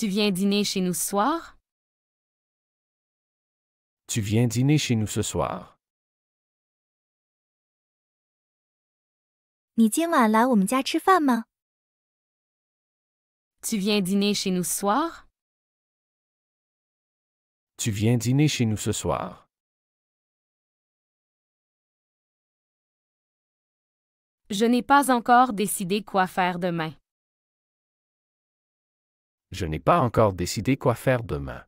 Tu viens dîner chez nous ce soir? Tu viens dîner chez nous ce soir? 你今晚来我们家吃饭吗？ Tu viens dîner chez nous ce soir? Tu viens dîner chez nous ce soir? Je n'ai pas encore décidé quoi faire demain. Je n'ai pas encore décidé quoi faire demain.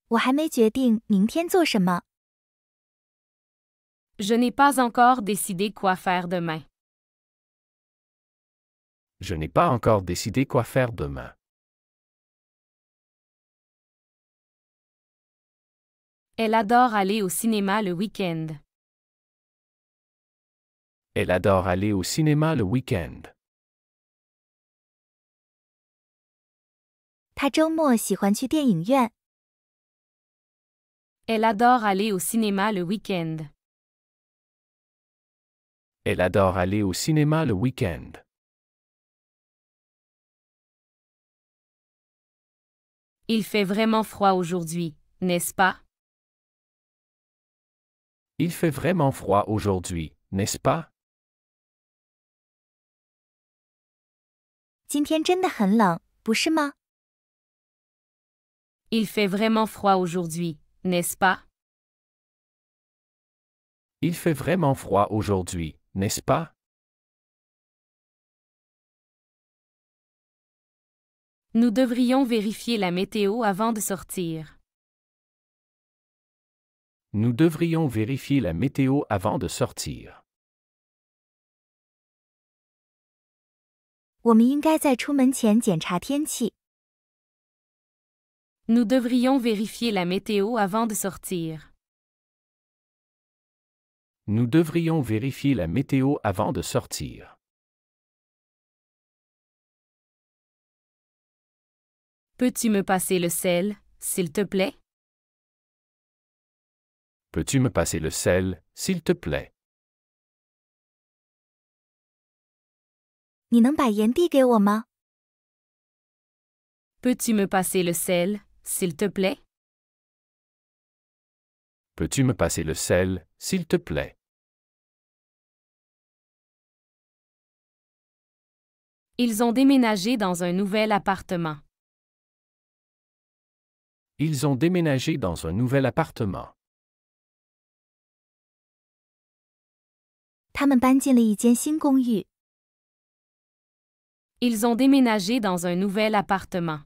我还没决定明天做什么。 Je n'ai pas encore décidé quoi faire demain. Je n'ai pas encore décidé quoi faire demain. Elle adore aller au cinéma le week-end. Elle adore aller au cinéma le week-end. 她周末喜欢去电影院。 Elle adore aller au cinéma le week-end. Elle adore aller au cinéma le week-end. Il fait vraiment froid aujourd'hui, n'est-ce pas? Il fait vraiment froid aujourd'hui, n'est-ce pas? 今天真的很冷，不是吗？ Il fait vraiment froid aujourd'hui, n'est-ce pas? Il fait vraiment froid aujourd'hui, n'est-ce pas? Nous devrions vérifier la météo avant de sortir. Nous devrions vérifier la météo avant de sortir. 我们应该在出门前检查天气。 Nous devrions vérifier la météo avant de sortir. Nous devrions vérifier la météo avant de sortir. Peux-tu me passer le sel, s'il te plaît? Peux-tu me passer le sel, s'il te plaît? 你能把盐递给我吗？ Peux-tu me passer le sel, s'il te plaît? Peux-tu me passer le sel, s'il te plaît? Ils ont déménagé dans un nouvel appartement. Ils ont déménagé dans un nouvel appartement. 他们搬进了一间新公寓。 Ils ont déménagé dans un nouvel appartement.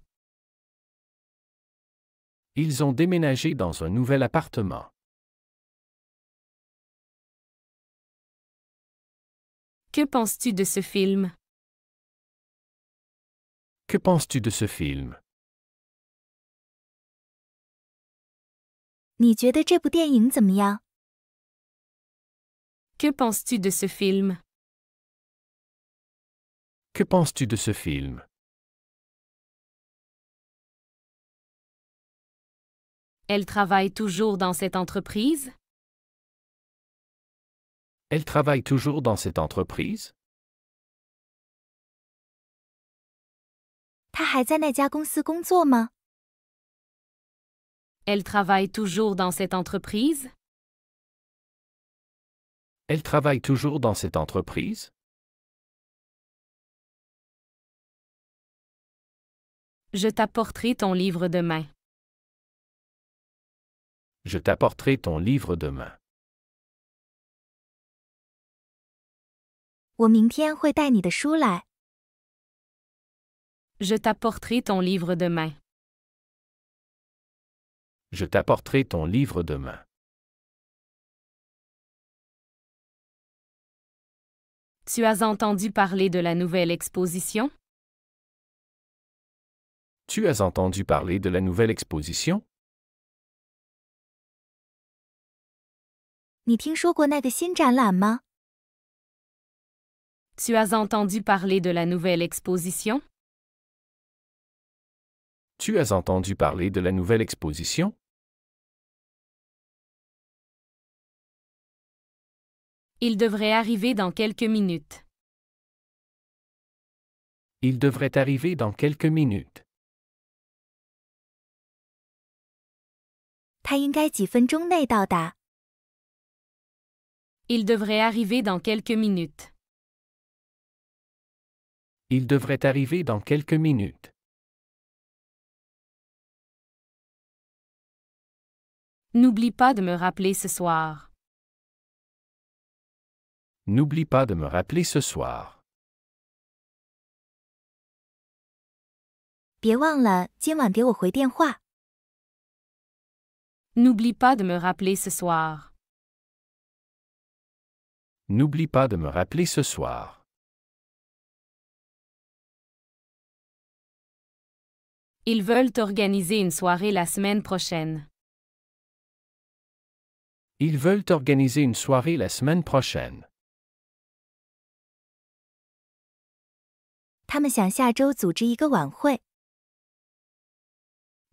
Ils ont déménagé dans un nouvel appartement. Que penses-tu de ce film? Que penses-tu de ce film? 你觉得这部电影怎么样？ Que penses-tu de ce film? Que penses-tu de ce film? Elle travaille toujours dans cette entreprise? Elle travaille toujours dans cette entreprise? 她还在那家公司工作吗？ Elle travaille toujours dans cette entreprise? Elle travaille toujours dans cette entreprise? Je t'apporterai ton livre demain. Je t'apporterai ton livre demain. 我明天会带你的书来。 Je t'apporterai ton livre demain. Je t'apporterai ton livre demain. Tu as entendu parler de la nouvelle exposition? Tu as entendu parler de la nouvelle exposition? 你听说过那个新展览吗？ Tu as entendu parler de la nouvelle exposition? Tu as entendu parler de la nouvelle exposition? Il devrait arriver dans quelques minutes. Il devrait arriver dans quelques minutes. 他应该几分钟内到达。 Il devrait arriver dans quelques minutes. Il devrait arriver dans quelques minutes. N'oublie pas de me rappeler ce soir. N'oublie pas de me rappeler ce soir. 别忘了今晚给我回电话。 N'oublie pas de me rappeler ce soir. N'oublie pas de me rappeler ce soir. Ils veulent organiser une soirée la semaine prochaine. Ils veulent organiser une soirée la semaine prochaine. 他们想下周组织一个晚会。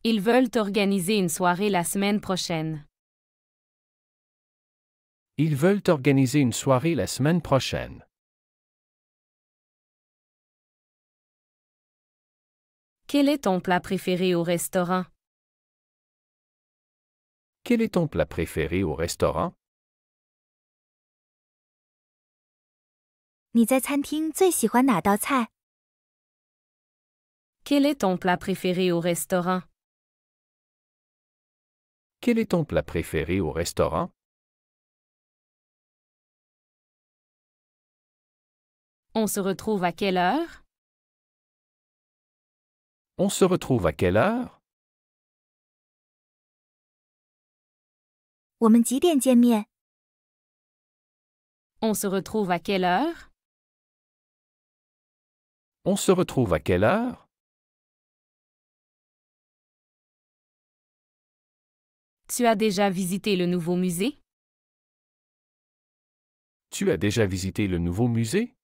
Ils veulent organiser une soirée la semaine prochaine. Ils veulent organiser une soirée la semaine prochaine. Quel est ton plat préféré au restaurant? Quel est ton plat préféré au restaurant? 你在餐厅最喜欢哪道菜？ Quel est ton plat préféré au restaurant? Quel est ton plat préféré au restaurant? On se retrouve à quelle heure? On se retrouve à quelle heure? 我们几点见面？ On se retrouve à quelle heure? On se retrouve à quelle heure? Tu as déjà visité le nouveau musée? Tu as déjà visité le nouveau musée?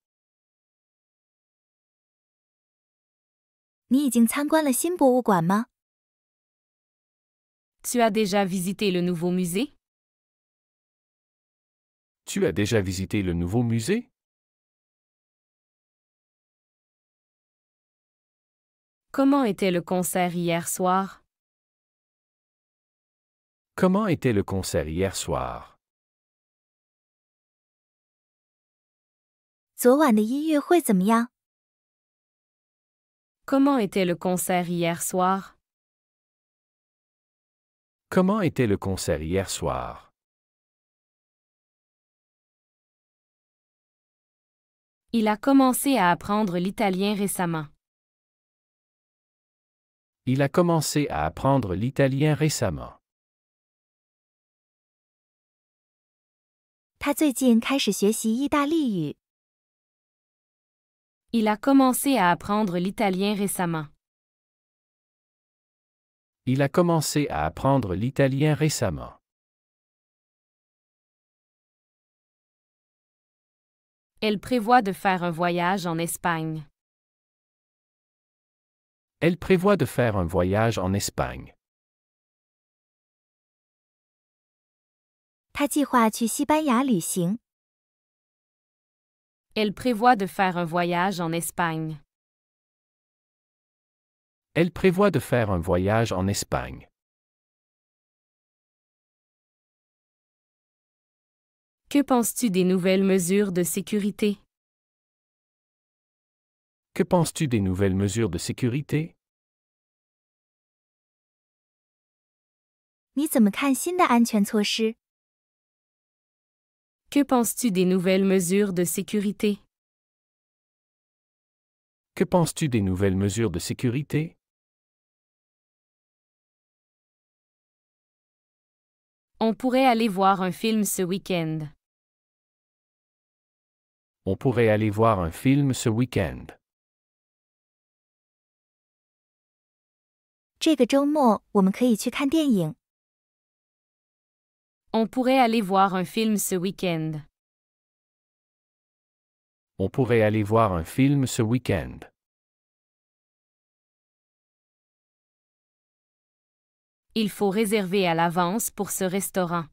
你已经参观了新博物馆吗？ Tu as déjà visité le nouveau musée? Tu as déjà visité le nouveau musée? Comment était le concert hier soir? Comment était le concert hier soir? 昨晚的音乐会怎么样？ Comment était le concert hier soir? Comment était le concert hier soir? Il a commencé à apprendre l'italien récemment. Il a commencé à apprendre l'italien récemment. 他最近开始学习意大利语。 Il a commencé à apprendre l'italien récemment. Il a commencé à apprendre l'italien récemment. Elle prévoit de faire un voyage en Espagne. Elle prévoit de faire un voyage en Espagne. 他计划去西班牙旅行。 Elle prévoit de faire un voyage en Espagne. Elle prévoit de faire un voyage en Espagne. Que penses-tu des nouvelles mesures de sécurité? Que penses-tu des nouvelles mesures de sécurité? 你怎么看新的安全措施？ Que penses-tu des nouvelles mesures de sécurité? Que penses-tu des nouvelles mesures de sécurité? On pourrait aller voir un film ce week-end. On pourrait aller voir un film ce week-end. 这个周末我们可以去看电影。 On pourrait aller voir un film ce week-end. On pourrait aller voir un film ce week-end. Il faut réserver à l'avance pour ce restaurant.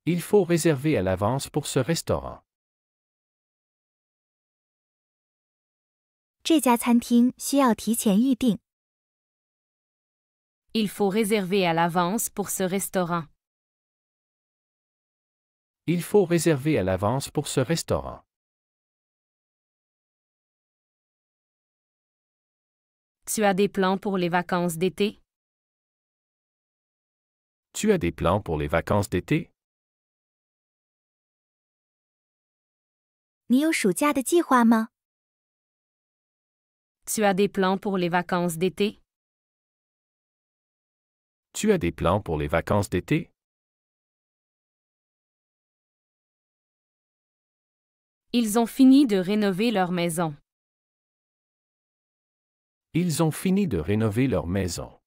Il faut réserver à l'avance pour ce restaurant. 这家餐厅需要提前预订。Il faut réserver à l'avance pour ce restaurant. Il faut réserver à l'avance pour ce restaurant. Tu as des plans pour les vacances d'été? Tu as des plans pour les vacances d'été? 你有暑假的计划吗？ Tu as des plans pour les vacances d'été? Tu as des plans pour les vacances d'été? Ils ont fini de rénover leur maison. Ils ont fini de rénover leur maison.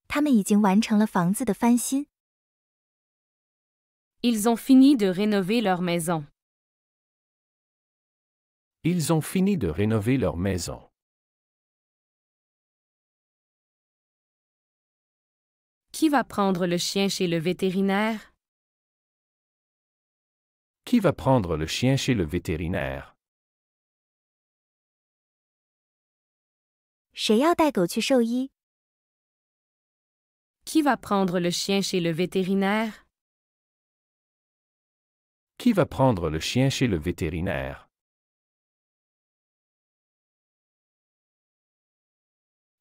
他们已经完成了房子的翻新。Ils ont fini de rénover leur maison. Ils ont fini de rénover leur maison. Qui va prendre le chien chez le vétérinaire? Qui va prendre le chien chez le vétérinaire? 谁要带狗去兽医？ Qui va prendre le chien chez le vétérinaire? Qui va prendre le chien chez le vétérinaire?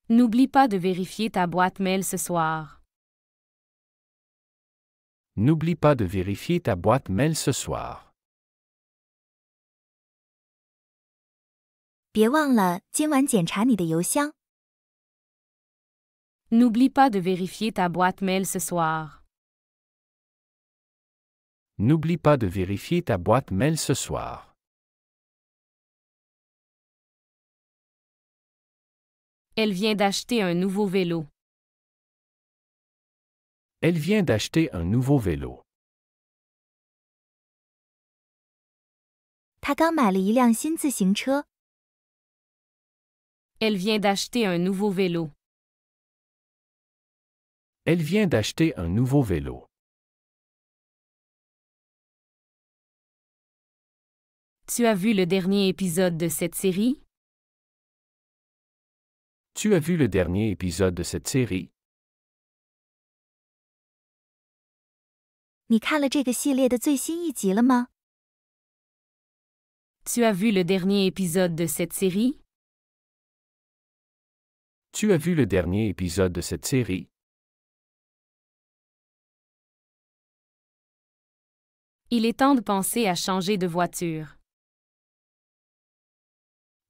N'oublie pas de vérifier ta boîte mail ce soir. N'oublie pas de vérifier ta boîte mail ce soir. 别忘了今晚检查你的邮箱。 N'oublie pas de vérifier ta boîte mail ce soir. N'oublie pas de vérifier ta boîte mail ce soir. Elle vient d'acheter un nouveau vélo. Elle vient d'acheter un nouveau vélo. 他刚买了一辆新自行车。 Elle vient d'acheter un nouveau vélo. Elle vient d'acheter un nouveau vélo. Tu as vu le dernier épisode de cette série? Tu as vu le dernier épisode de cette série? 你看了这个系列的最新一集了吗？ Tu as vu le dernier épisode de cette série? Tu as vu le dernier épisode de cette série? Il est temps de penser à changer de voiture.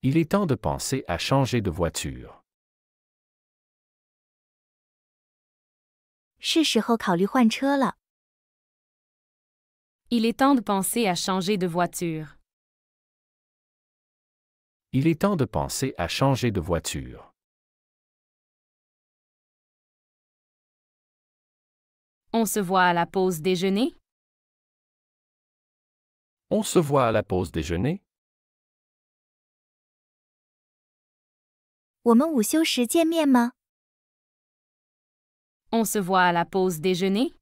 Il est temps de penser à changer de voiture. 是时候考虑换车了。 Il est temps de penser à changer de voiture. Il est temps de penser à changer de voiture. On se voit à la pause déjeuner? On se voit à la pause déjeuner? 我们午休时见面吗？ On se voit à la pause déjeuner?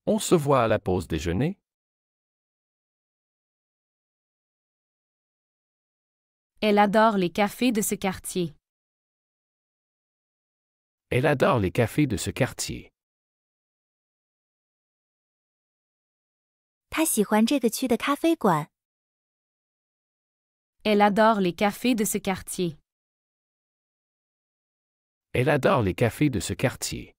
On se voit à la pause déjeuner? Elle adore les cafés de ce quartier. Elle adore les cafés de ce quartier. 他喜欢这个区的咖啡馆。 Elle adore les cafés de ce quartier. Elle adore les cafés de ce quartier.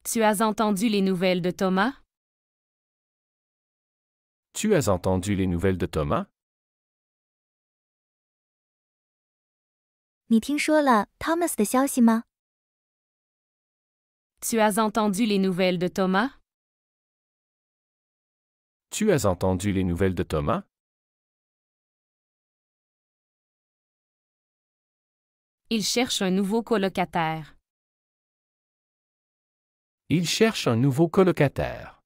Tu as entendu les nouvelles de Thomas? Tu as entendu les nouvelles de Thomas? 你听说了 Thomas 的消息吗？ Tu as entendu les nouvelles de Thomas? Tu as entendu les nouvelles de Thomas? Il cherche un nouveau colocataire. Il cherche un nouveau colocataire.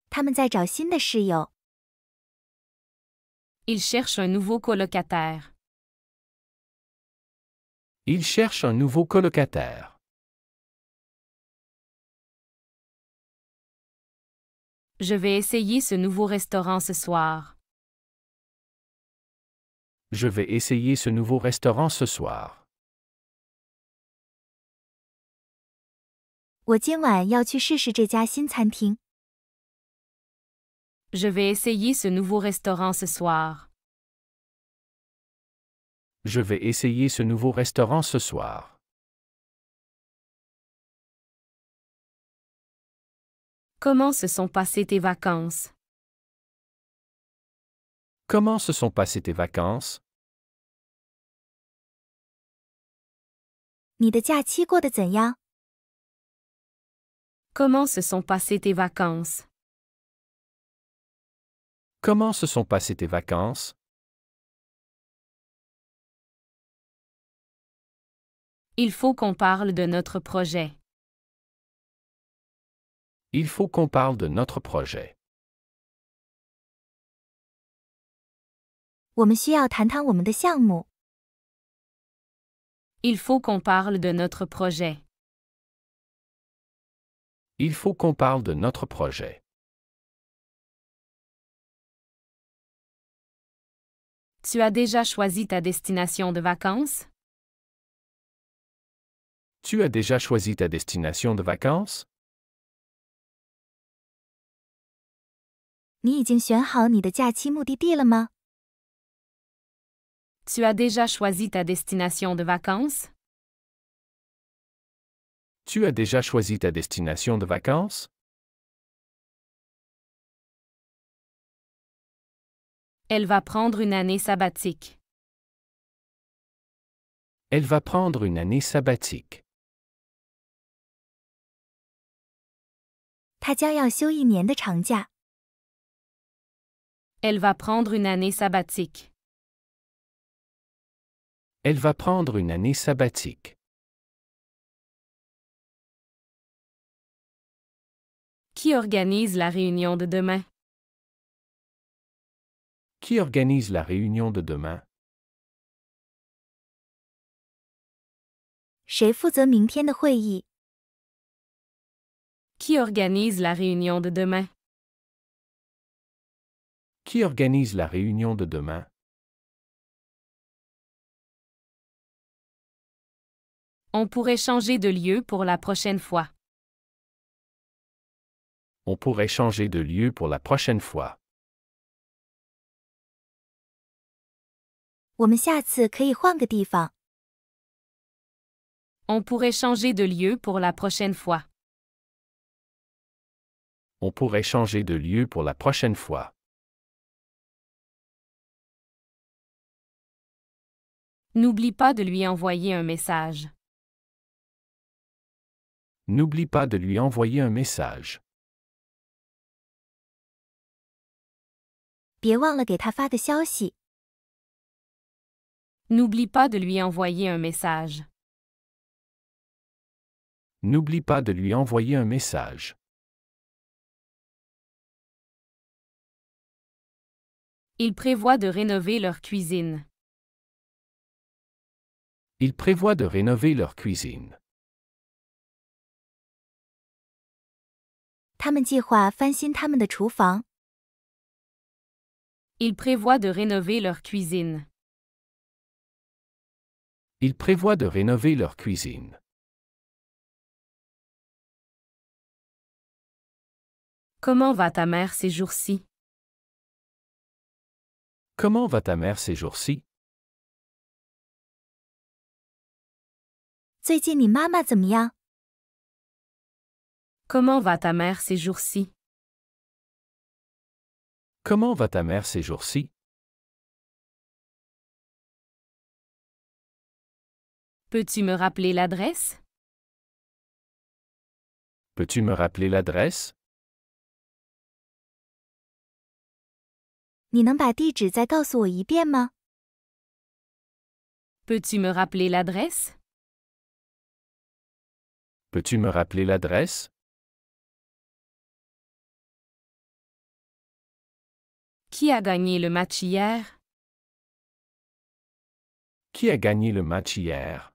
他们在找新的室友。 Il cherche un nouveau colocataire. Il cherche un nouveau colocataire. Je vais essayer ce nouveau restaurant ce soir. Je vais essayer ce nouveau restaurant ce soir. 我今晚要去试试这家新餐厅。Je vais essayer ce nouveau restaurant ce soir. Je vais essayer ce nouveau restaurant ce soir. Comment se sont passées tes vacances? Comment se sont passées tes vacances? 你的假期过得怎样？ Comment se sont passées tes vacances? Comment se sont passées tes vacances? Il faut qu'on parle de notre projet. Il faut qu'on parle de notre projet. 我们需要谈谈我们的项目。 Il faut qu'on parle de notre projet. Il faut qu'on parle de notre projet. Tu as déjà choisi ta destination de vacances? Tu as déjà choisi ta destination de vacances? 你已经选好你的假期目的地了吗？ Tu as déjà choisi ta destination de vacances? Tu as déjà choisi ta destination de vacances? Elle va prendre une année sabbatique. Elle va prendre une année sabbatique. 他将要休1年的长假。 Elle va prendre une année sabbatique. Elle va prendre une année sabbatique. Qui organise la réunion de demain? Qui organise la réunion de demain? 谁负责明天的会议？ Qui organise la réunion de demain? Qui organise la réunion de demain? On pourrait changer de lieu pour la prochaine fois. On pourrait changer de lieu pour la prochaine fois. 我们下次可以换个地方。 On pourrait changer de lieu pour la prochaine fois. On pourrait changer de lieu pour la prochaine fois. N'oublie pas de lui envoyer un message. N'oublie pas de lui envoyer un message. 别忘了给他发个消息。 N'oublie pas de lui envoyer un message. N'oublie pas de lui envoyer un message. Ils prévoient de rénover leur cuisine. Ils prévoient de rénover leur cuisine. 他们计划翻新他们的厨房。 Ils prévoient de rénover leur cuisine. Ils prévoient de rénover leur cuisine. Comment va ta mère ces jours-ci? Comment va ta mère ces jours-ci? 最近你妈妈怎么样？ Comment va ta mère ces jours-ci? Comment va ta mère ces jours-ci? Peux-tu me rappeler l'adresse? Peux-tu me rappeler l'adresse? 你能把地址再告诉我一遍吗？ Peux-tu me rappeler l'adresse? Peux-tu me rappeler l'adresse? Qui a gagné le match hier? Qui a gagné le match hier?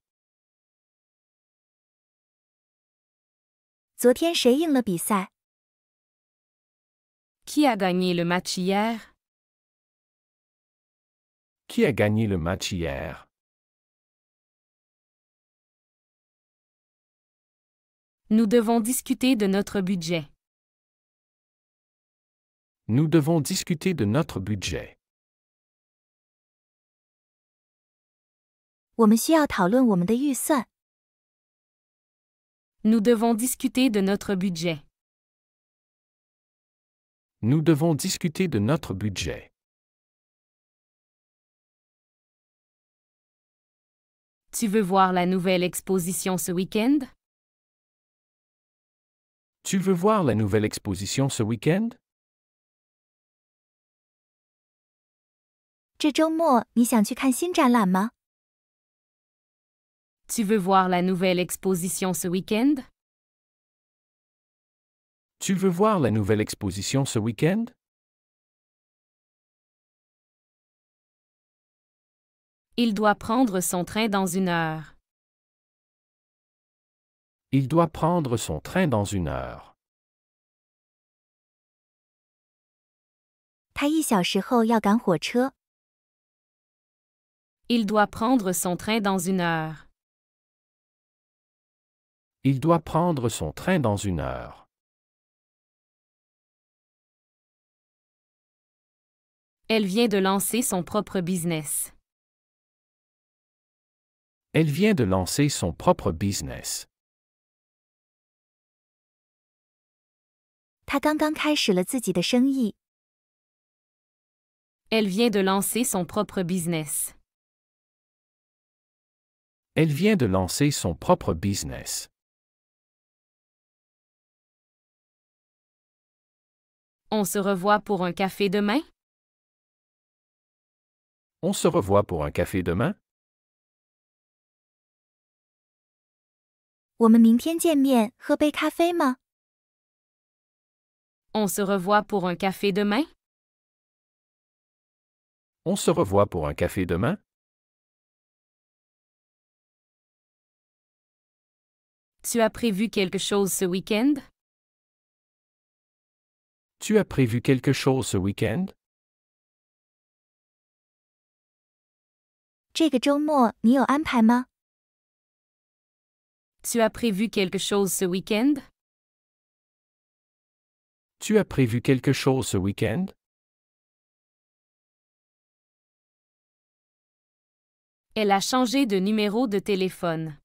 昨天谁赢了比赛？ Qui a gagné le match hier? Qui a gagné le match hier? Nous devons discuter de notre budget. Nous devons discuter de notre budget. 我们需要讨论我们的预算。 Nous devons discuter de notre budget. Nous devons discuter de notre budget. Tu veux voir la nouvelle exposition ce week-end? Tu veux voir la nouvelle exposition ce week-end? 这周末你想去看新展览吗？ Tu veux voir la nouvelle exposition ce week-end? Tu veux voir la nouvelle exposition ce week-end? Il doit prendre son train dans 1 heure. Il doit prendre son train dans 1 heure. 他1小时后要赶火车。 Il doit prendre son train dans 1 heure. Il doit prendre son train dans 1 heure. Elle vient de lancer son propre business. Elle vient de lancer son propre business. 他刚刚开始了自己的生意。 Elle vient de lancer son propre business. Elle vient de lancer son propre business. On se revoit pour un café demain? On se revoit pour un café demain? 我们明天见面喝杯咖啡吗？ On se revoit pour un café demain? On se revoit pour un café demain? Tu as prévu quelque chose ce week-end? Tu as prévu quelque chose ce week-end? 这个周末你有安排吗？ Tu as prévu quelque chose ce week-end? Tu as prévu quelque chose ce week-end? Elle a changé de numéro de téléphone.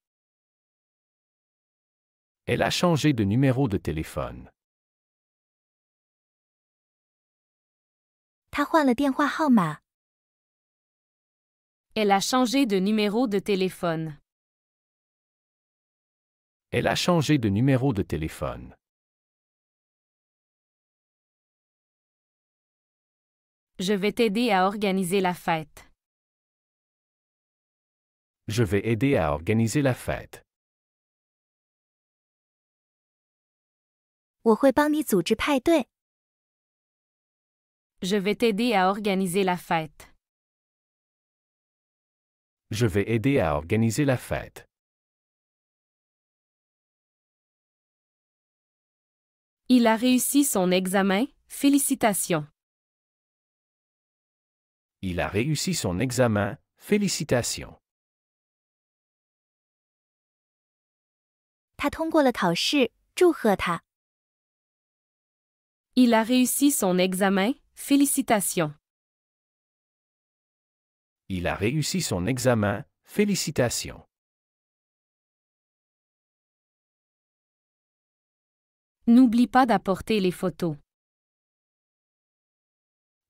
Elle a changé de numéro de téléphone. 他换了电话号码。 Elle a changé de numéro de téléphone. Elle a changé de numéro de téléphone. Je vais t'aider à organiser la fête. Je vais aider à organiser la fête. 我会帮你组织派对。 Je vais t'aider à organiser la fête. Je vais aider à organiser la fête. Il a réussi son examen, félicitations. Il a réussi son examen, félicitations. 他通过了考试，祝贺他。 Il a réussi son examen, félicitations. Il a réussi son examen, félicitations. N'oublie pas d'apporter les photos.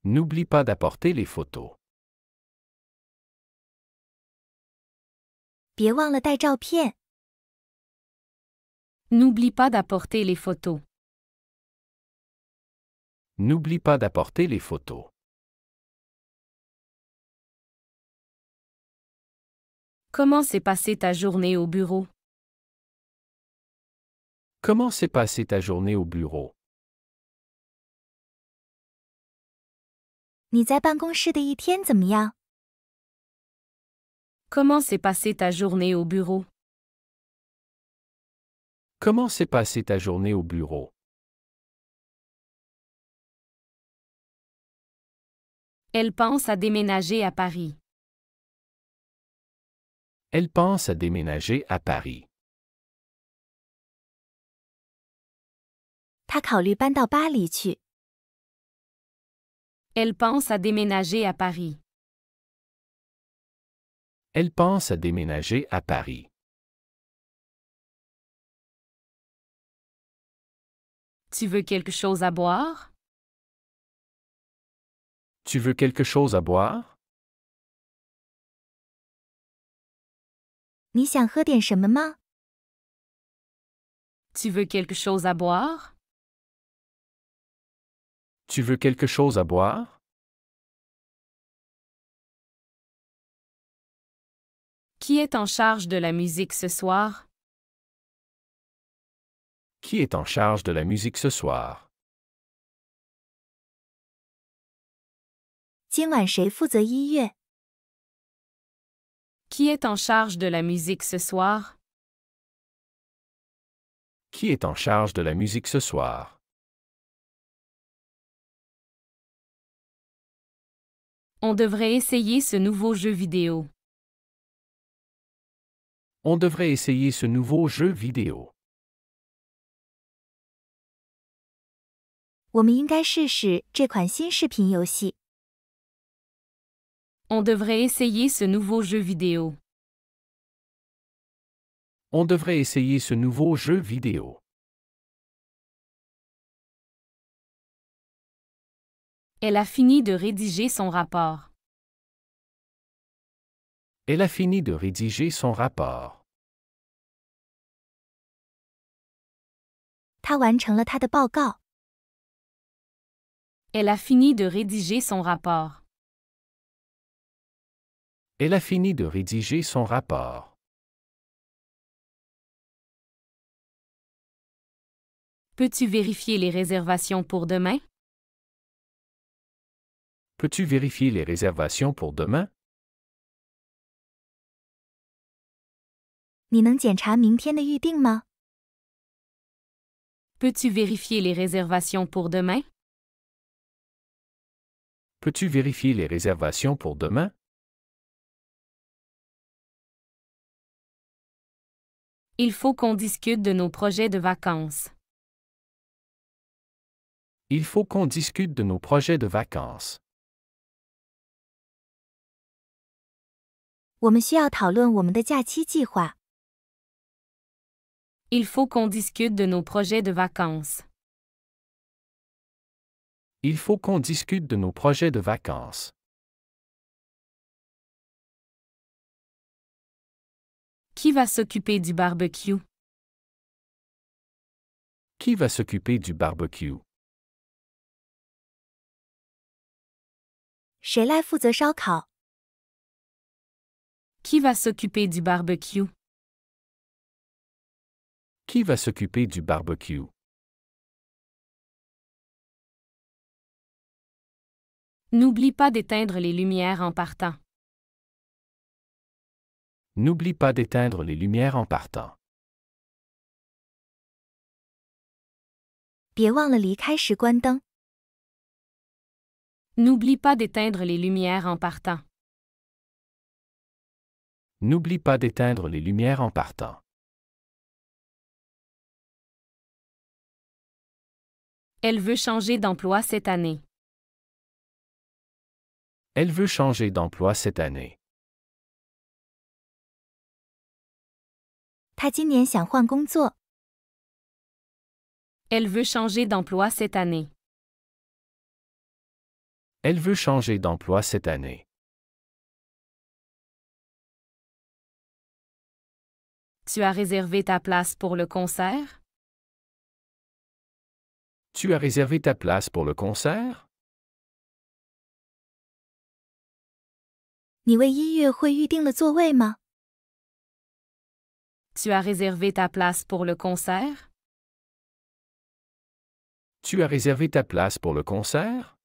N'oublie pas d'apporter les photos. 别忘了带照片。 N'oublie pas d'apporter les photos. N'oublie pas d'apporter les photos. Comment s'est passée ta journée au bureau? Comment s'est passée ta journée au bureau? 你在办公室的一天怎么样？ Comment s'est passée ta journée au bureau? Comment s'est passée ta journée au bureau? Elle pense à déménager à Paris. Elle pense à déménager à Paris. 他考虑搬到巴黎去。Elle pense à déménager à Paris. Elle pense à déménager à Paris. Tu veux quelque chose à boire? Tu veux quelque chose à boire? 你想喝点什么吗？ Tu veux quelque chose à boire? Tu veux quelque chose à boire? Qui est en charge de la musique ce soir? Qui est en charge de la musique ce soir? 今晚谁负责音乐？ Qui est en charge de la musique ce soir? Qui est en charge de la musique ce soir? On devrait essayer ce nouveau jeu vidéo. On devrait essayer ce nouveau jeu vidéo. 我们应该试试这款新视频游戏。 On devrait essayer ce nouveau jeu vidéo. On devrait essayer ce nouveau jeu vidéo. Elle a fini de rédiger son rapport. Elle a fini de rédiger son rapport. 他完成了他的报告。 Elle a fini de rédiger son rapport. Elle a fini de rédiger son rapport. Peux-tu vérifier les réservations pour demain? Peux-tu vérifier les réservations pour demain? 你能检查明天的预定吗？ Peux-tu vérifier les réservations pour demain? Peux-tu vérifier les réservations pour demain? Il faut qu'on discute de nos projets de vacances. Il faut qu'on discute de nos projets de vacances. 我们需要讨论我们的假期计划。 Il faut qu'on discute de nos projets de vacances. Il faut qu'on discute de nos projets de vacances. Qui va s'occuper du barbecue? Qui va s'occuper du barbecue? 谁来负责烧烤？ Qui va s'occuper du barbecue? Qui va s'occuper du barbecue? N'oublie pas d'éteindre les lumières en partant. N'oublie pas d'éteindre les lumières en partant. 别忘了离开时关灯。 N'oublie pas d'éteindre les lumières en partant. N'oublie pas d'éteindre les lumières en partant. Elle veut changer d'emploi cette année. Elle veut changer d'emploi cette année. 他今年想换工作。 Elle veut changer d'emploi cette année. Elle veut changer d'emploi cette année. Tu as réservé ta place pour le concert? Tu as réservé ta place pour le concert? 你为音乐会预定了座位吗？ Tu as réservé ta place pour le concert? Tu as réservé ta place pour le concert?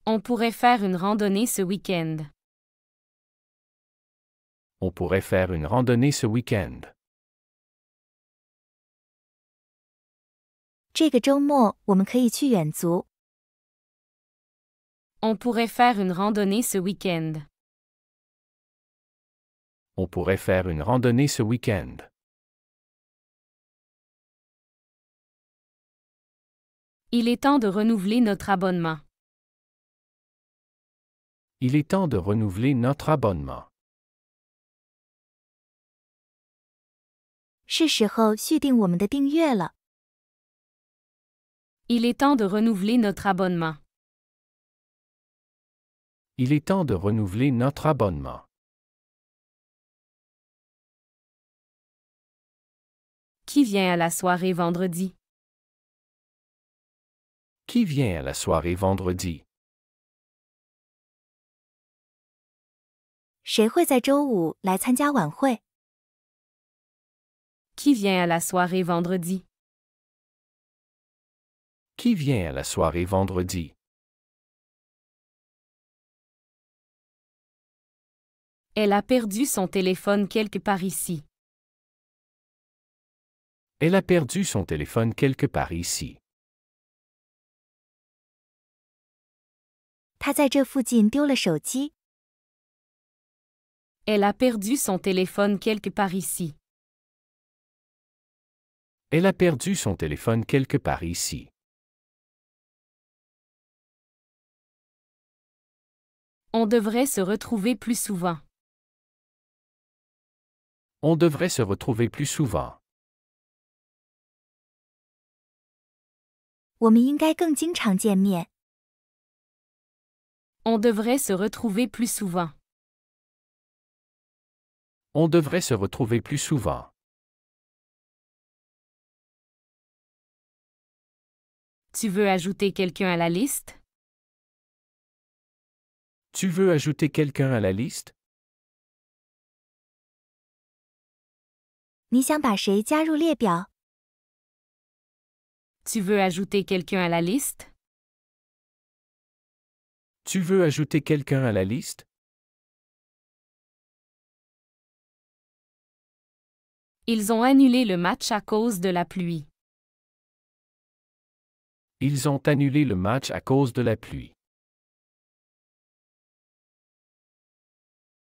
On pourrait faire une randonnée ce week-end. On pourrait faire une randonnée ce week-end. 这个周末我们可以去远足。On pourrait faire une randonnée ce week-end. On pourrait faire une randonnée ce week-end. Il est temps de renouveler notre abonnement. Il est temps de renouveler notre abonnement. 是时候续订我们的订阅了。Il est temps de renouveler notre abonnement. Il est temps de renouveler notre abonnement. Qui vient à la soirée vendredi? Qui vient à la soirée vendredi? 谁会在周五来参加晚会？ Qui vient à la soirée vendredi? Qui vient à la soirée vendredi? Elle a perdu son téléphone quelque part ici. Elle a perdu son téléphone quelque part ici. 他在这附近丢了手机。 Elle a perdu son téléphone quelque part ici. Elle a perdu son téléphone quelque part ici. On devrait se retrouver plus souvent. On devrait se retrouver plus souvent. 我们应该更经常见面。 On devrait se retrouver plus souvent. On devrait se retrouver plus souvent. Tu veux ajouter quelqu'un à la liste? Tu veux ajouter quelqu'un à la liste? 你想把谁加入列表？ Tu veux ajouter quelqu'un à la liste? Tu veux ajouter quelqu'un à la liste? Ils ont annulé le match à cause de la pluie. Ils ont annulé le match à cause de la pluie.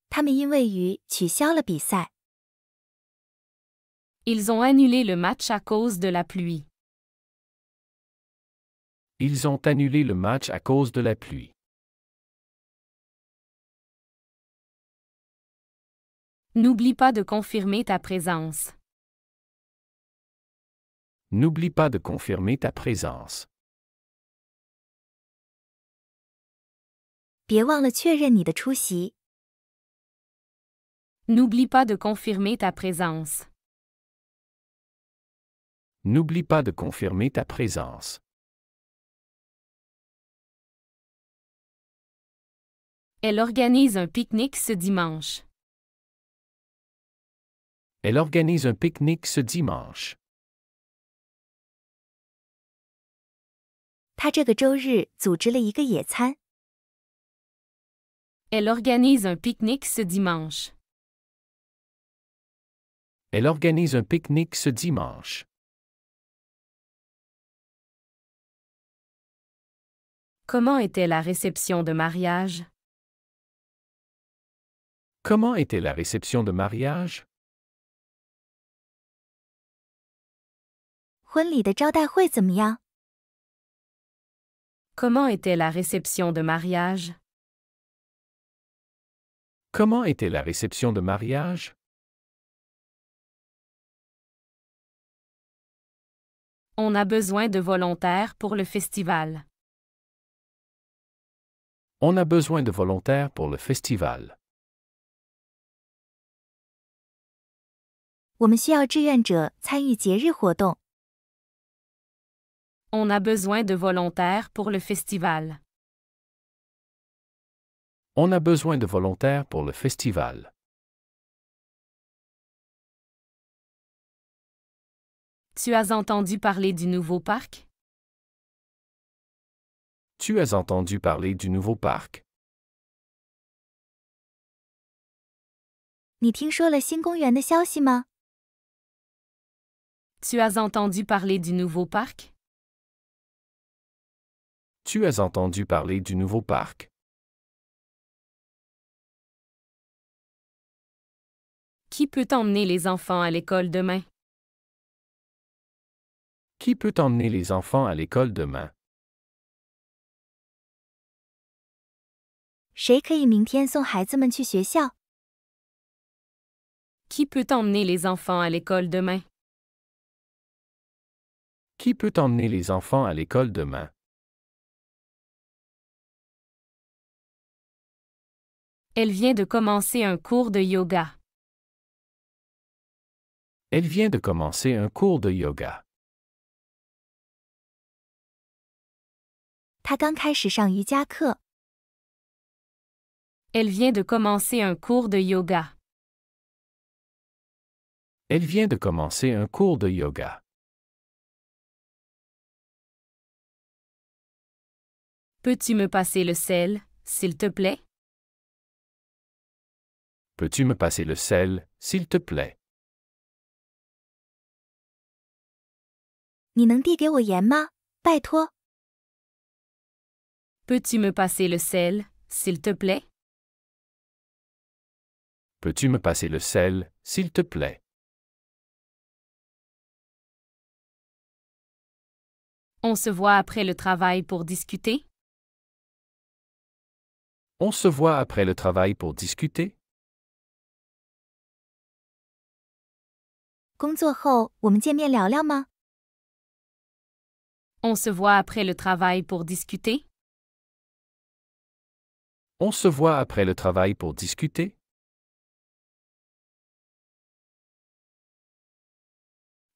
他们因为雨取消了比赛。 Ils ont annulé le match à cause de la pluie. Ils ont annulé le match à cause de la pluie. N'oublie pas de confirmer ta présence. N'oublie pas de confirmer ta présence. 别忘了确认你的出席。 N'oublie pas de confirmer ta présence. N'oublie pas de confirmer ta présence. Elle organise un pique-nique ce dimanche. Elle organise un pique-nique ce dimanche. 他这个周日组织了一个野餐。 Elle organise un pique-nique ce dimanche. Elle organise un pique-nique ce dimanche. Comment était la réception de mariage? Comment était la réception de mariage? 婚礼的招待会怎么样？ Comment était la réception de mariage? Comment était la réception de mariage? On a besoin de volontaires pour le festival. On a besoin de volontaires pour le festival. 我们需要志愿者参与节日活动。 On a besoin de volontaires pour le festival. On a besoin de volontaires pour le festival. Tu as entendu parler du nouveau parc? Tu as entendu parler du nouveau parc? 你听说了新公园的消息吗？ Tu as entendu parler du nouveau parc? Tu as entendu parler du nouveau parc? Qui peut emmener les enfants à l'école demain? Qui peut emmener les enfants à l'école demain? 谁可以明天送孩子们去学校？ Qui peut emmener les enfants à l'école demain? Qui peut emmener les enfants à l'école demain? Elle vient de commencer un cours de yoga. Elle vient de commencer un cours de yoga. 他刚开始上瑜伽课。 Elle vient de commencer un cours de yoga. Elle vient de commencer un cours de yoga. Peux-tu me passer le sel, s'il te plaît? Peux-tu me passer le sel, s'il te plaît? 你能递给我盐吗？拜托。 Peux-tu me passer le sel, s'il te plaît? Peux-tu me passer le sel, s'il te plaît? On se voit après le travail pour discuter? On se voit après le travail pour discuter? 工作后我们见面聊聊吗？ On se voit après le travail pour discuter? On se voit après le travail pour discuter?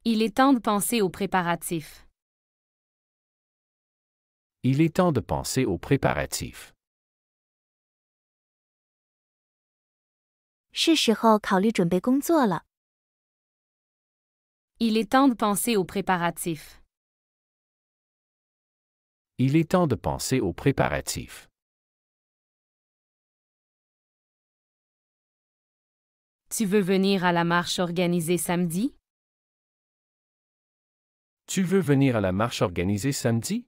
Il est temps de penser aux préparatifs. Il est temps de penser aux préparatifs. 是时候考虑准备工作了。 Il est temps de penser aux préparatifs. Il est temps de penser aux préparatifs. Tu veux venir à la marche organisée samedi? Tu veux venir à la marche organisée samedi?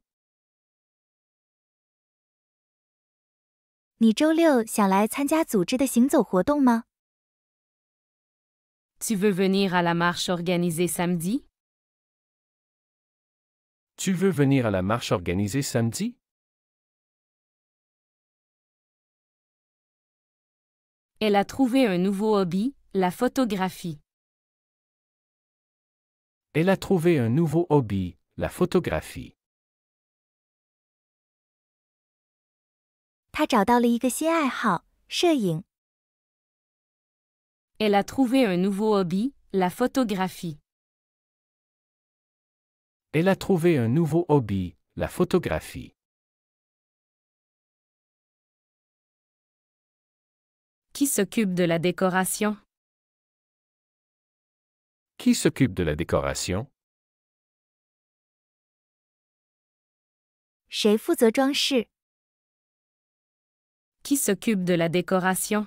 你周六想来参加组织的行走活动吗？ Tu veux venir à la marche organisée samedi? Tu veux venir à la marche organisée samedi? Elle a trouvé un nouveau hobby, la photographie. Elle a trouvé un nouveau hobby, la photographie. 他找到了一个新爱好，摄影。 Elle a trouvé un nouveau hobby, la photographie. Elle a trouvé un nouveau hobby, la photographie. Qui s'occupe de la décoration? Qui s'occupe de la décoration? 谁负责装饰？ Qui s'occupe de la décoration?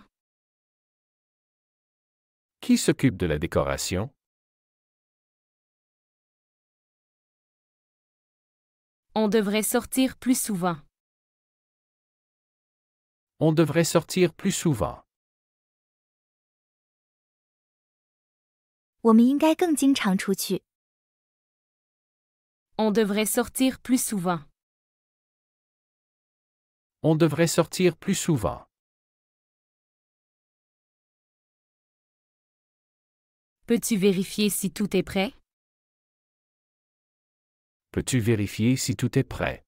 Qui s'occupe de la décoration? On devrait sortir plus souvent. On devrait sortir plus souvent. 我们应该更经常出去。 On devrait sortir plus souvent. On devrait sortir plus souvent. Peux-tu vérifier si tout est prêt? Peux-tu vérifier si tout est prêt?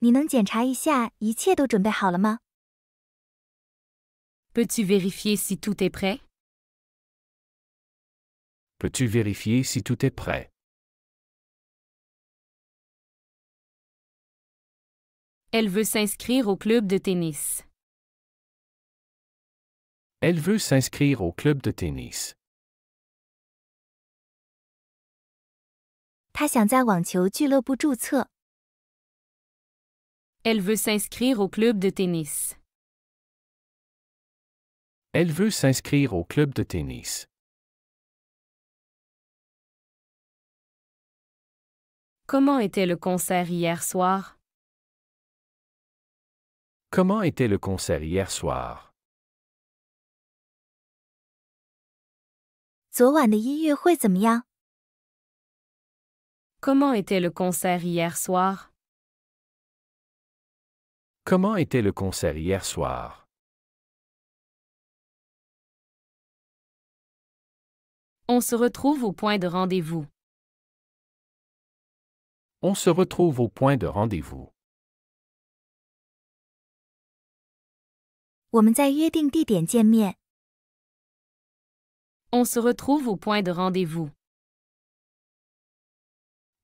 你能检查一下一切都准备好了吗？ Peux-tu vérifier si tout est prêt? Peux-tu vérifier si tout est prêt? Elle veut s'inscrire au club de tennis. Elle veut s'inscrire au club de tennis. 他想在网球俱乐部注册。 Elle veut s'inscrire au club de tennis. Elle veut s'inscrire au club de tennis. Comment était le concert hier soir? Comment était le concert hier soir? 昨晚的音乐会怎么样？ Comment était le concert hier soir? Comment était le concert hier soir? On se retrouve au point de rendez-vous. On se retrouve au point de rendez-vous. 我们在约定地点见面。 On se retrouve au point de rendez-vous.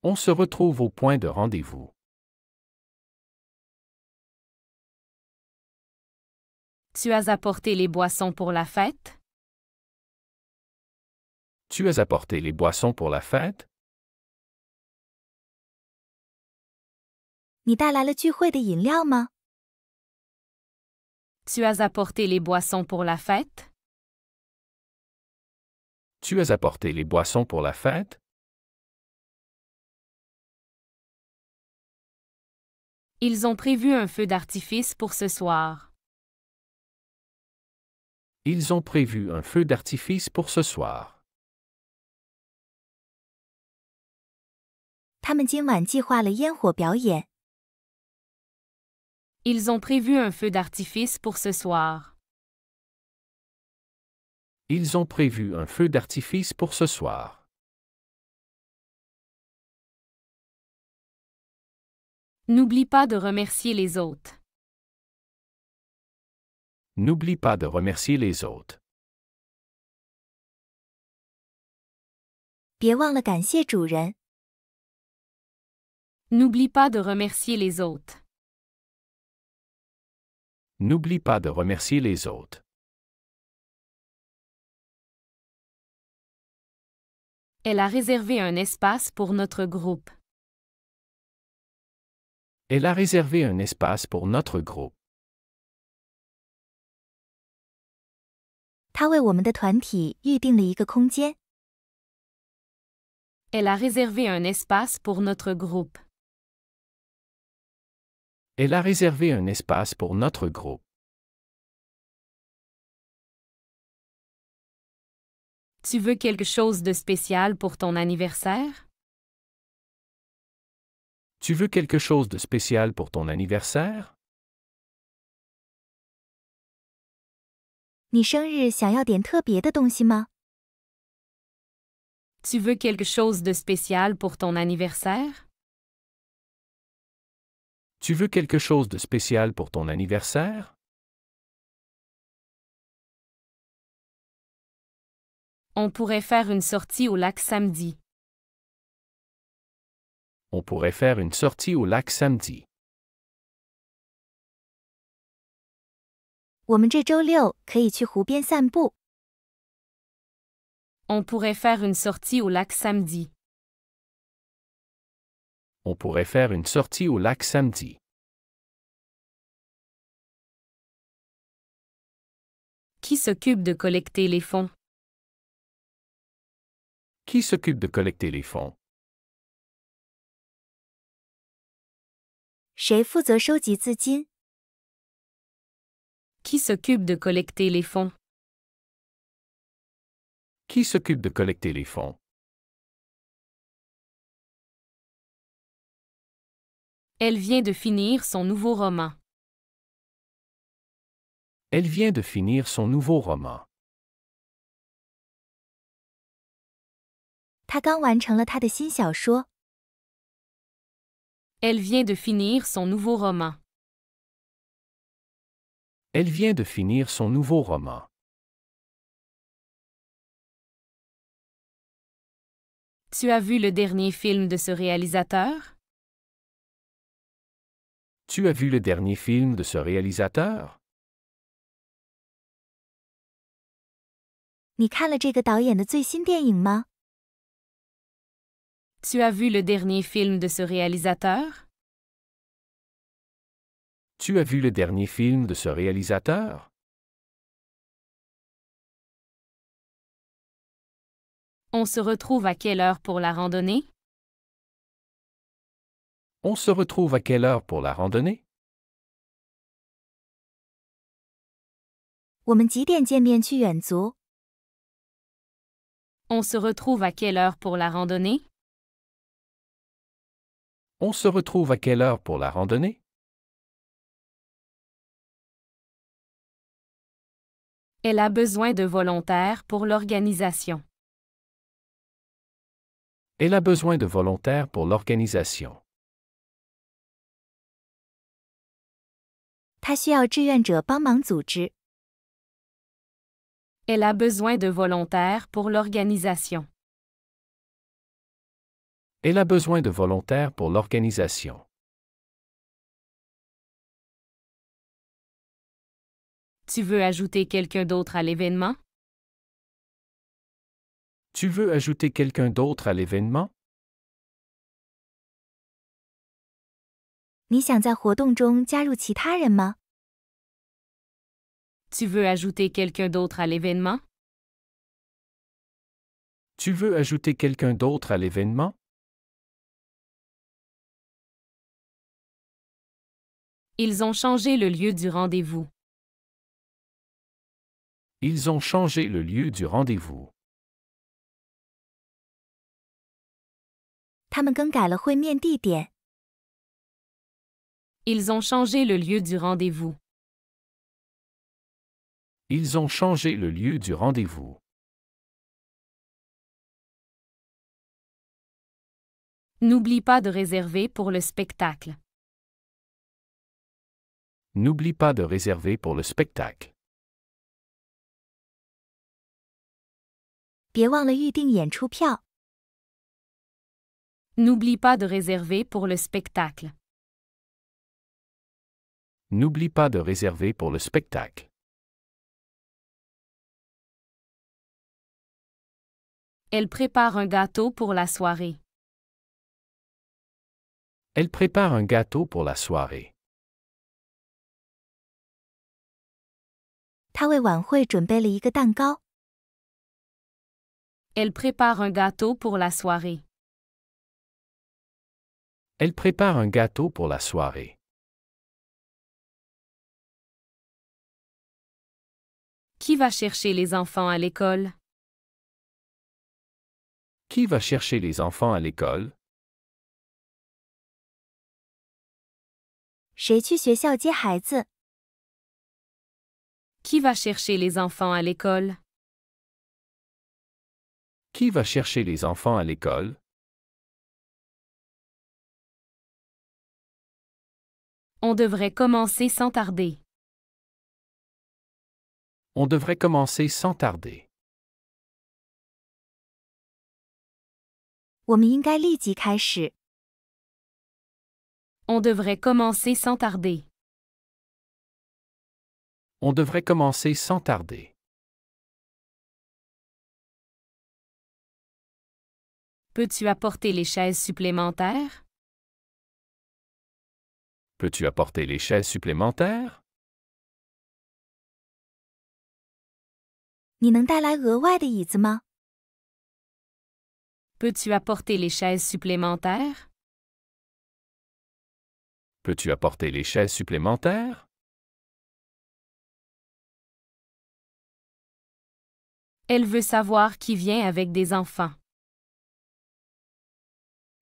On se retrouve au point de rendez-vous. Tu as apporté les boissons pour la fête? Tu as apporté les boissons pour la fête? 你带来了聚会的饮料吗？ Tu as apporté les boissons pour la fête? Tu as apporté les boissons pour la fête? Ils ont prévu un feu d'artifice pour ce soir. Ils ont prévu un feu d'artifice pour ce soir. 他们今晚计划了烟火表演。 Ils ont prévu un feu d'artifice pour ce soir. Ils ont prévu un feu d'artifice pour ce soir. N'oublie pas de remercier les hôtes. N'oublie pas de remercier les hôtes. 别忘了感谢主人。 N'oublie pas de remercier les hôtes. N'oublie pas de remercier les hôtes. Elle a réservé un espace pour notre groupe. Elle a réservé un espace pour notre groupe. 他为我们的团体预定了一个空间。 Elle a réservé un espace pour notre groupe. Elle a réservé un espace pour notre groupe. Tu veux quelque chose de spécial pour ton anniversaire? Tu veux quelque chose de spécial pour ton anniversaire? 你生日想要点特别的东西吗？ Tu veux quelque chose de spécial pour ton anniversaire? Tu veux quelque chose de spécial pour ton anniversaire? On pourrait faire une sortie au lac samedi. On pourrait faire une sortie au lac samedi. 我们这周六可以去湖边散步。 On pourrait faire une sortie au lac samedi. On pourrait faire une sortie au lac samedi. Qui s'occupe de collecter les fonds? Qui s'occupe de collecter les fonds? 谁负责收集资金？ Qui s'occupe de collecter les fonds? Qui s'occupe de collecter les fonds? Elle vient de finir son nouveau roman. Elle vient de finir son nouveau roman. 他刚完成了他的新小说。 Elle vient de finir son nouveau roman. Elle vient de finir son nouveau roman. Tu as vu le dernier film de ce réalisateur? Tu as vu le dernier film de ce réalisateur? 你看了这个导演的最新电影吗？ Tu as vu le dernier film de ce réalisateur? Tu as vu le dernier film de ce réalisateur? On se retrouve à quelle heure pour la randonnée? On se retrouve à quelle heure pour la randonnée? 我们几点见面去远足？ On se retrouve à quelle heure pour la randonnée? On se retrouve à quelle heure pour la randonnée? Elle a besoin de volontaires pour l'organisation. Elle a besoin de volontaires pour l'organisation. 他需要志愿者帮忙组织。 Elle a besoin de volontaires pour l'organisation. Elle a besoin de volontaires pour l'organisation. Tu veux ajouter quelqu'un d'autre à l'événement? Tu veux ajouter quelqu'un d'autre à l'événement? 你想在活动中加入其他人吗？ Tu veux ajouter quelqu'un d'autre à l'événement? Tu veux ajouter quelqu'un d'autre à l'événement? Ils ont changé le lieu du rendez-vous. Ils ont changé le lieu du rendez-vous. 他们更改了会面地点。 Ils ont changé le lieu du rendez-vous. Ils ont changé le lieu du rendez-vous. N'oublie pas de réserver pour le spectacle. N'oublie pas de réserver pour le spectacle. 别忘了预订演出票。 N'oublie pas de réserver pour le spectacle. N'oublie pas de réserver pour le spectacle. Elle prépare un gâteau pour la soirée. Elle prépare un gâteau pour la soirée. 他为晚会准备了一个蛋糕。 Elle prépare un gâteau pour la soirée. Elle prépare un gâteau pour la soirée. Qui va chercher les enfants à l'école? Qui va chercher les enfants à l'école? 谁去学校接孩子？ Qui va chercher les enfants à l'école? Qui va chercher les enfants à l'école? On devrait commencer sans tarder. On devrait commencer sans tarder. 我们应该立即开始。 On devrait commencer sans tarder. On devrait commencer sans tarder. Peux-tu apporter les chaises supplémentaires? Peux-tu apporter les chaises supplémentaires? 你能带来额外的椅子吗？ Peux-tu apporter les chaises supplémentaires? Peux-tu apporter les chaises supplémentaires? Elle veut savoir qui vient avec des enfants.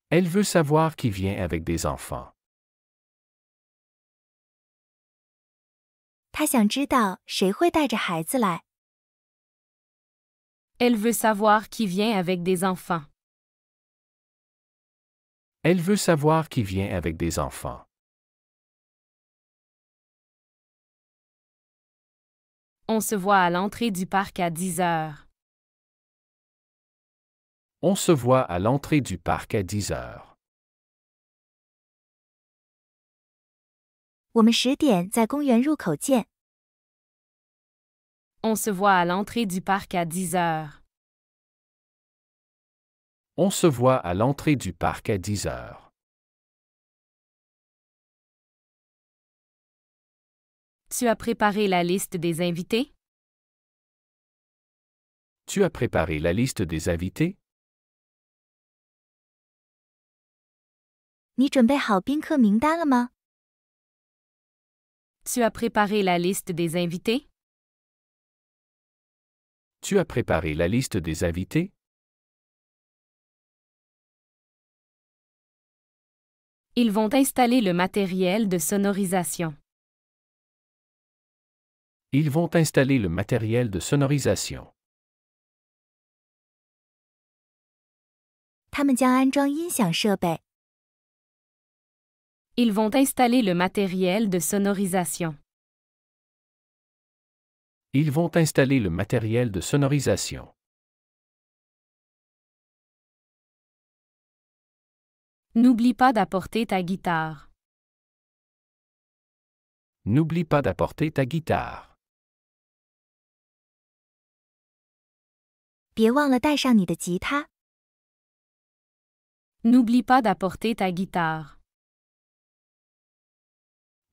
Elle veut savoir qui vient avec des enfants. 他想知道谁会带着孩子来。 Elle veut savoir qui vient avec des enfants. Elle veut savoir qui vient avec des enfants. On se voit à l'entrée du parc à 10 heures. On se voit à l'entrée du parc à 10 heures. 我们10点在公园入口见。 On se voit à l'entrée du parc à 10 heures. On se voit à l'entrée du parc à 10 heures. Tu as préparé la liste des invités? Tu as préparé la liste des invités? 你准备好宾客名单了吗？ Tu as préparé la liste des invités? Tu as préparé la liste des invités? Ils vont installer le matériel de sonorisation. Ils vont installer le matériel de sonorisation. 他们将安装音响设备。 Ils vont installer le matériel de sonorisation. Ils vont installer le matériel de sonorisation. N'oublie pas d'apporter ta guitare. N'oublie pas d'apporter ta guitare. 别忘了带上你的吉他。 N'oublie pas d'apporter ta guitare.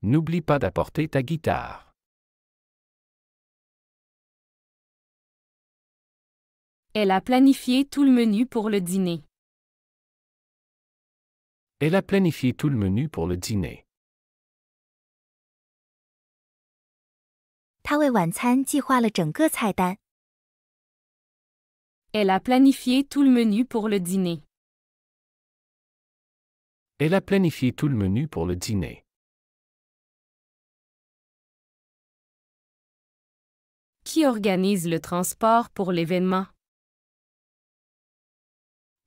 N'oublie pas d'apporter ta guitare. Elle a planifié tout le menu pour le dîner. Elle a planifié tout le menu pour le dîner. 他为晚餐计划了整个菜单。 Elle a planifié tout le menu pour le dîner. Elle a planifié tout le menu pour le dîner. Qui organise le transport pour l'événement?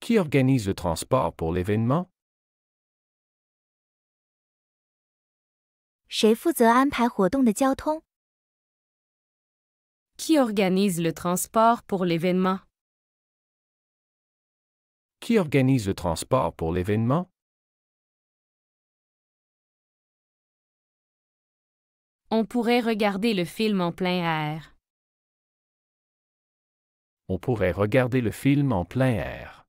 Qui organise le transport pour l'événement? 谁负责安排活动的交通？ Qui organise le transport pour l'événement? Qui organise le transport pour l'événement? On pourrait regarder le film en plein air. On pourrait regarder le film en plein air.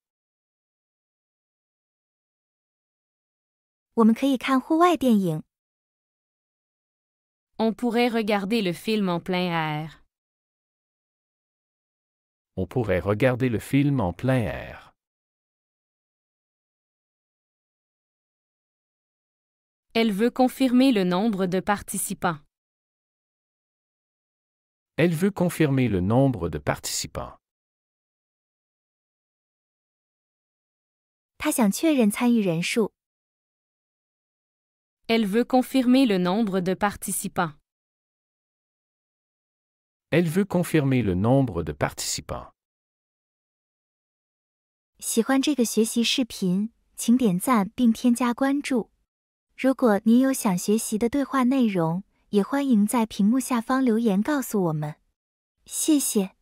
我们可以看户外电影。 On pourrait regarder le film en plein air. On pourrait regarder le film en plein air. Elle veut confirmer le nombre de participants. Elle veut confirmer le nombre de participants. 他想确认参与人数。 Elle veut confirmer le nombre de participants. Elle veut confirmer le nombre de participants. 喜欢这个学习视频，请点赞并添加关注。如果您有想学习的对话内容，也欢迎在屏幕下方留言告诉我们。谢谢。